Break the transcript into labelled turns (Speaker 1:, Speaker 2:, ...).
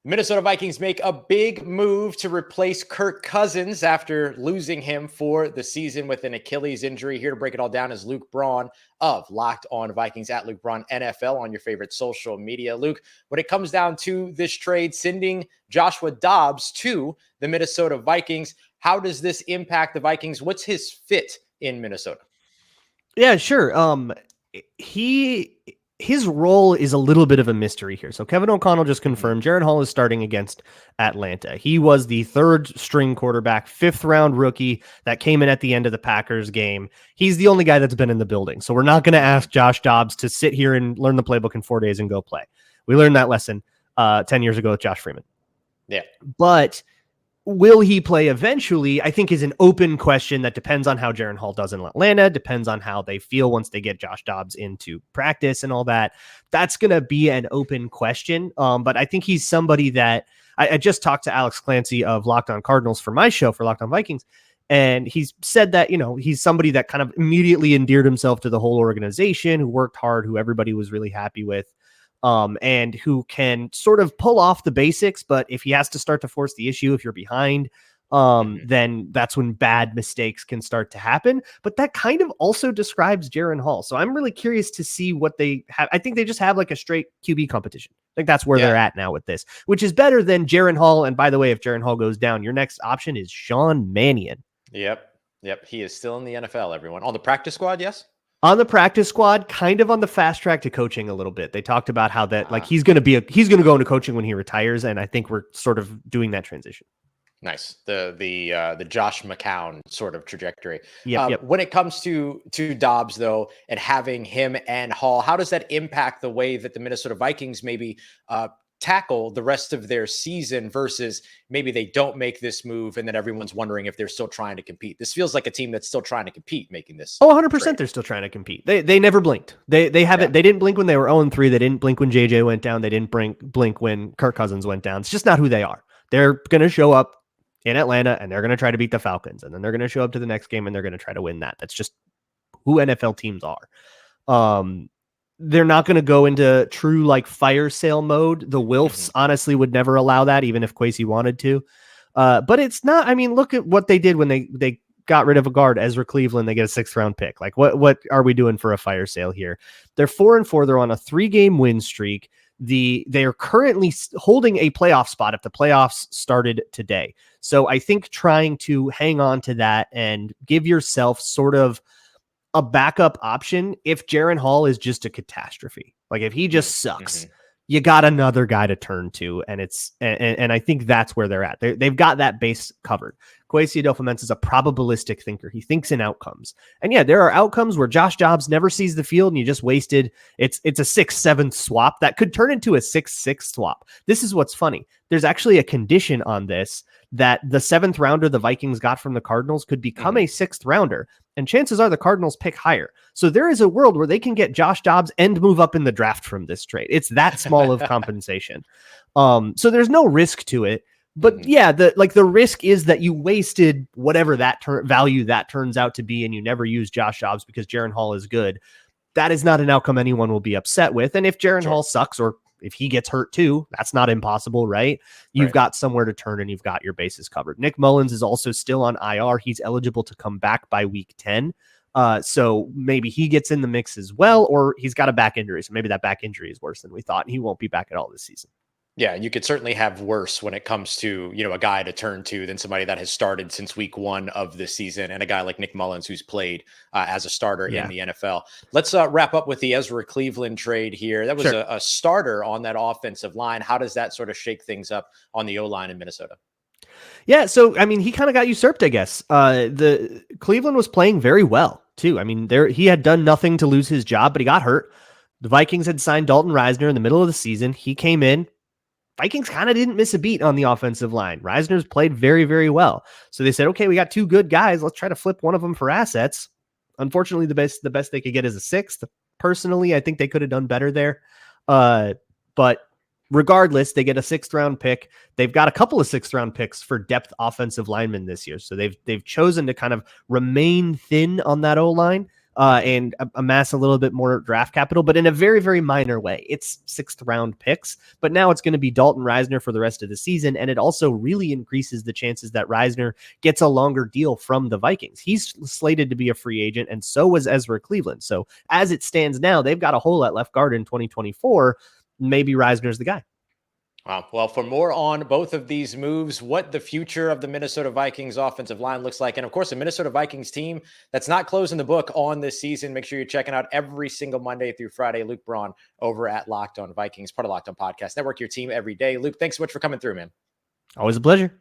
Speaker 1: Minnesota Vikings make a big move to replace Kirk Cousins after losing him for the season with an Achilles injury. Here to break it all down is Luke Braun of Locked On Vikings at Luke Braun NFL on your favorite social media. Luke, when it comes down to this trade, sending Joshua Dobbs to the Minnesota Vikings, how does this impact the Vikings? What's his fit in Minnesota?
Speaker 2: Yeah, sure. His role is a little bit of a mystery here. So Kevin O'Connell just confirmed Jaren Hall is starting against Atlanta. He was the third string quarterback, 5th round rookie that came in at the end of the Packers game. He's the only guy that's been in the building. So we're not going to ask Josh Dobbs to sit here and learn the playbook in 4 days and go play. We learned that lesson 10 years ago with Josh Freeman.
Speaker 1: Yeah.
Speaker 2: But will he play eventually, I think, is an open question that depends on how Jaren Hall does in Atlanta, depends on how they feel once they get Josh Dobbs into practice and all that. That's going to be an open question. But I think he's somebody that I just talked to Alex Clancy of Locked On Cardinals for my show for Locked On Vikings. And he's said that, he's somebody that kind of immediately endeared himself to the whole organization, who worked hard, who everybody was really happy with. And who can sort of pull off the basics, but if he has to start to force the issue, if you're behind, then that's when bad mistakes can start to happen. But that kind of also describes Jaren Hall. So I'm really curious to see what they have. I think they just have like a straight QB competition. I think that's where they're at now with this, which is better than Jaren Hall. And by the way, if Jaren Hall goes down, your next option is Sean Mannion.
Speaker 1: Yep. He is still in the NFL, everyone. On the practice squad, yes?
Speaker 2: On the practice squad, kind of on the fast track to coaching a little bit. They talked about how that he's going to go into coaching when he retires, and I think we're sort of doing that transition.
Speaker 1: Nice. The Josh McCown sort of trajectory.
Speaker 2: Yep.
Speaker 1: When it comes to Dobbs though, and having him and Hall, how does that impact the way that the Minnesota Vikings maybe tackle the rest of their season versus maybe they don't make this move and then everyone's wondering if they're still trying to compete? This feels like a team that's still trying to compete making this.
Speaker 2: 100%
Speaker 1: trade.
Speaker 2: They're still trying to compete. They never blinked. They haven't. They didn't blink when they were 0-3. They didn't blink when JJ went down. They didn't blink when Kirk Cousins went down. It's just not who they are. They're going to show up in Atlanta and they're going to try to beat the Falcons, and then they're going to show up to the next game and they're going to try to win that. That's just who NFL teams are. They're not going to go into true fire sale mode. The Wilfs honestly would never allow that, even if Kwesi wanted to. But it's not. I mean, look at what they did when they got rid of a guard, Ezra Cleveland. They get a 6th round pick. What are we doing for a fire sale here? They're 4-4. They're on a 3-game win streak. They are currently holding a playoff spot if the playoffs started today. So I think trying to hang on to that and give yourself sort of a backup option if Jaren Hall is just a catastrophe. If he just sucks, you got another guy to turn to, and I think that's where they're at. They've got that base covered. Kwesi Adolfo-Mensah is a probabilistic thinker. He thinks in outcomes. And yeah, there are outcomes where Josh Dobbs never sees the field and you just wasted. It's a 6-7 swap that could turn into a 6-6 swap. This is what's funny. There's actually a condition on this that the 7th rounder the Vikings got from the Cardinals could become a 6th rounder. And chances are the Cardinals pick higher. So there is a world where they can get Josh Dobbs and move up in the draft from this trade. It's that small of compensation. So there's no risk to it. But yeah, the risk is that you wasted whatever that value that turns out to be, and you never use Josh Dobbs because Jaren Hall is good. That is not an outcome anyone will be upset with. And if Jaren Hall sucks, or if he gets hurt too, that's not impossible, right? You've got somewhere to turn and you've got your bases covered. Nick Mullins is also still on IR. He's eligible to come back by week 10. So maybe he gets in the mix as well, or he's got a back injury. So maybe that back injury is worse than we thought, and he won't be back at all this season.
Speaker 1: Yeah, you could certainly have worse when it comes to, a guy to turn to than somebody that has started since week 1 of the season, and a guy like Nick Mullins who's played as a starter in the NFL. Let's wrap up with the Ezra Cleveland trade here. That was a starter on that offensive line. How does that sort of shake things up on the O-line in Minnesota?
Speaker 2: Yeah, so, I mean, he kind of got usurped, I guess. The Cleveland was playing very well, too. I mean, he had done nothing to lose his job, but he got hurt. The Vikings had signed Dalton Reisner in the middle of the season. He came in. Vikings kind of didn't miss a beat on the offensive line. Reisner's played very, very well. So they said, okay, we got 2 good guys. Let's try to flip one of them for assets. Unfortunately, the best they could get is a 6th. Personally, I think they could have done better there. But regardless, they get a 6th round pick. They've got a couple of 6th round picks for depth offensive linemen this year. So they've chosen to kind of remain thin on that O-line. and amass a little bit more draft capital, but in a very, very minor way. It's 6th round picks, but now it's going to be Dalton Risner for the rest of the season. And it also really increases the chances that Risner gets a longer deal from the Vikings. He's slated to be a free agent, and so was Ezra Cleveland. So as it stands now, they've got a hole at left guard in 2024. Maybe Risner's the guy.
Speaker 1: Wow. Well, for more on both of these moves, what the future of the Minnesota Vikings offensive line looks like, and of course, the Minnesota Vikings team that's not closing the book on this season, make sure you're checking out every single Monday through Friday. Luke Braun over at Locked On Vikings, part of Locked On Podcast Network, your team every day. Luke, thanks so much for coming through, man.
Speaker 2: Always a pleasure.